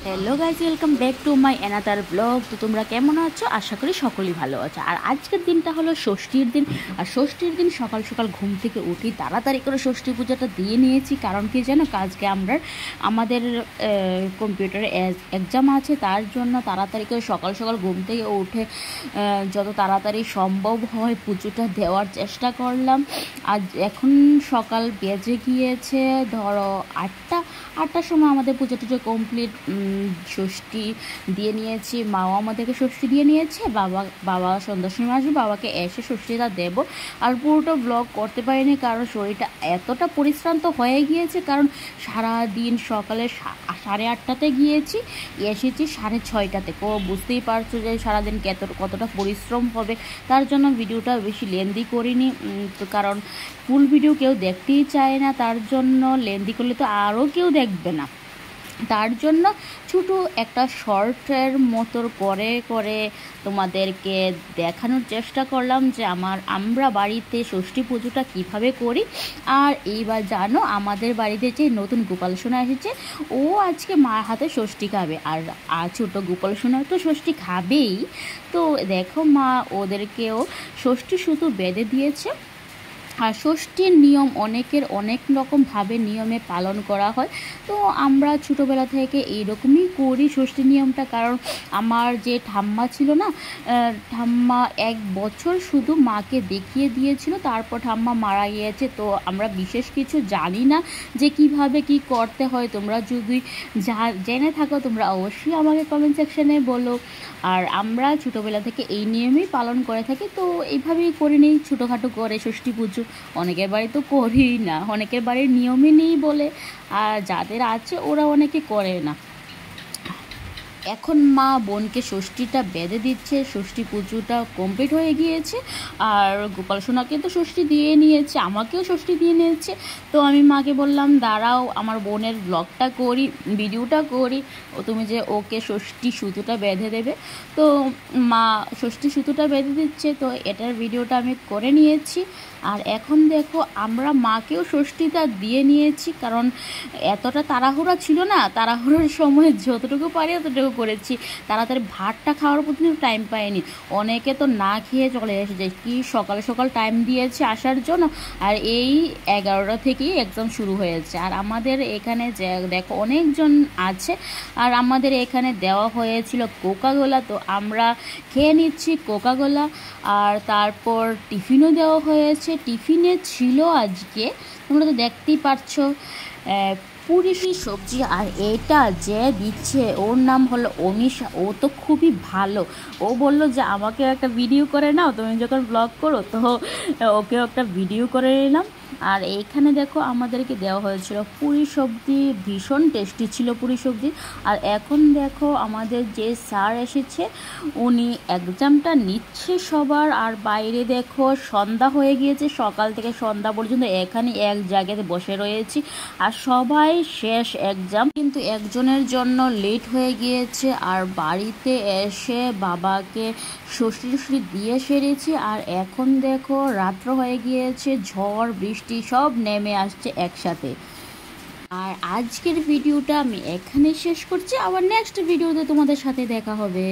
Hello guys, welcome back to my another blog. তো তোমরা কেমন আছো? আশা করি সকলেই ভালো আছো। আর আজকের দিনটা হলো ষষ্ঠীর দিন। আর ষষ্ঠীর দিন সকাল সকাল ঘুম থেকে উঠি, তাড়াতাড়ি করে ষষ্ঠী পূজাটা দিয়ে নিয়েছি। কারণ কি জানো, আজকে আমাদের কম্পিউটারে এক্সাম আছে, তার জন্য তাড়াতাড়ি করে সকাল সকাল ঘুম থেকে উঠে যত তাড়াতাড়ি সম্ভব হয় পুজোটা দেওয়ার চেষ্টা করলাম। আজ এখন সকাল বেজে গিয়েছে ধরো আটটার সময় আমাদের পুজো টুজো কমপ্লিট। ষষ্ঠী দিয়ে নিয়েছি, মাও আমাদেরকে ষষ্ঠী দিয়ে নিয়েছে। বাবা সন্ধ্যার সময় আসবে, বাবাকে এসে ষষ্ঠীটা দেব। আর পুরোটা ব্লগ করতে পারিনি কারণ শরীরটা এতটা পরিশ্রান্ত হয়ে গিয়েছে। কারণ সারাদিন সকালে 8:30টাতে গিয়েছি, এসেছি 6:30টাতে। বুঝতেই পারছো যে সারাদিন কতটা পরিশ্রম হবে। তার জন্য ভিডিওটা বেশি লেন্দি করিনি, তো কারণ ফুল ভিডিও কেউ দেখতেই চায় না, তার জন্য লেন্দি করলে তো আরও কেউ দেখবে না। তার জন্য ছোটো একটা শর্টের মতো করে তোমাদেরকে দেখানোর চেষ্টা করলাম যে আমরা বাড়িতে ষষ্ঠী পুজোটা কীভাবে করি। আর এইবার জানো, আমাদের বাড়িতে যে নতুন গোপাল সোনা এসেছে, ও আজকে মার হাতে ষষ্ঠী খাবে। আর ছোটো গোপাল সোনা তো ষষ্ঠী খাবেই। তো দেখো, মা ওদেরকেও ষষ্ঠী সুতো বেঁধে দিয়েছে। আর ষষ্ঠীর নিয়ম অনেক রকমভাবে নিয়মে পালন করা হয়। তো আমরা ছোটোবেলা থেকে এইরকমই করি ষষ্ঠী নিয়মটা। কারণ আমার যে ঠাম্মা ছিল না, ঠাম্মা 1 বছর শুধু মাকে দেখিয়ে দিয়েছিল, তারপর ঠাম্মা মারা গিয়েছে। তো আমরা বিশেষ কিছু জানি না যে কিভাবে কি করতে হয়। তোমরা যদি জেনে থাকো তোমরা অবশ্যই আমাকে কমেন্ট সেকশানে বলো। আর আমরা ছোটোবেলা থেকে এই নিয়মেই পালন করে থাকি। তো এইভাবেই করে নিই ছোটোখাটো করে ষষ্ঠী পুজো। অনেকের বাড়ি তো করেই না, অনেকের বাড়ির নিয়মই নেই বলে, আর যাদের আছে ওরা অনেকে করে না। এখন মা বোনকে ষষ্ঠীটা বেঁধে দিচ্ছে। ষষ্ঠী পুজোটা কমপ্লিট হয়ে গিয়েছে। আর গোপাল সোনাকে তো ষষ্ঠী দিয়ে নিয়েছে, আমাকেও ষষ্ঠী দিয়ে নিয়েছে। তো আমি মাকে বললাম, দাঁড়াও আমার বোনের ব্লগটা করি, ভিডিওটা করি, তুমি যে ওকে ষষ্ঠী সুতোটা বেঁধে দেবে। তো মা ষষ্ঠী সুতোটা বেঁধে দিচ্ছে, তো এটার ভিডিওটা আমি করে নিয়েছি। আর এখন দেখো, আমরা মাকেও ষষ্ঠীটা দিয়ে নিয়েছি। কারণ এতটা তাড়াহুড়া ছিল না, তাড়াহুড়োর সময় যতটুকু পারি ততটুকু করেছি। তাড়াতাড়ি ভাতটা খাওয়ার পর্যন্ত টাইম পাইনি। অনেকে তো না খেয়ে চলে এসেছে, কি সকাল সকাল টাইম দিয়েছে আসার জন্য। আর এই 11টা থেকেই এক্সাম শুরু হয়েছে। আর আমাদের এখানে দেখো অনেকজন আছে। আর আমাদের এখানে দেওয়া হয়েছিল কোকাকোলা, তো আমরা খেয়ে নিচ্ছি কোকাকোলা। আর তারপর টিফিনও দেওয়া হয়েছে। টিফিনে ছিল আজকে, তোমরা তো দেখতেই পাচ্ছ, পুরি সবজি। আর এটা যে দিচ্ছে ওর নাম হলো অমিশা, ও তো খুবই ভালো। ও বললো যে আমাকে একটা ভিডিও করে নাও, তুমি যখন ব্লগ করো। তো ওকেও একটা ভিডিও করে নিলাম। আর এইখানে দেখো আমাদেরকে দেওয়া হয়েছিল পুরি সবজি, ভীষণ টেস্টি ছিল পুরি সবজি। আর এখন দেখো আমাদের যে স্যার এসেছে, উনি এক্সামটা নিচ্ছে সবার। আর বাইরে দেখো সন্ধ্যা হয়ে গিয়েছে, সকাল থেকে সন্ধ্যা পর্যন্ত এখানে এক জায়গাতে বসে রয়েছি। আর সবাই শেষ এক্সাম, কিন্তু একজনের জন্য লেট হয়ে গিয়েছে। আর বাড়িতে এসে বাবাকে ষষ্ঠী দিয়ে সেরেছি। আর এখন দেখো রাত্র হয়ে গিয়েছে, ঝড় বৃষ্টি সব নেমে আসছে একসাথে। আর আজকের ভিডিওটা আমি এখানেই শেষ করছি। আবার নেক্সট ভিডিওতে তোমাদের সাথে দেখা হবে।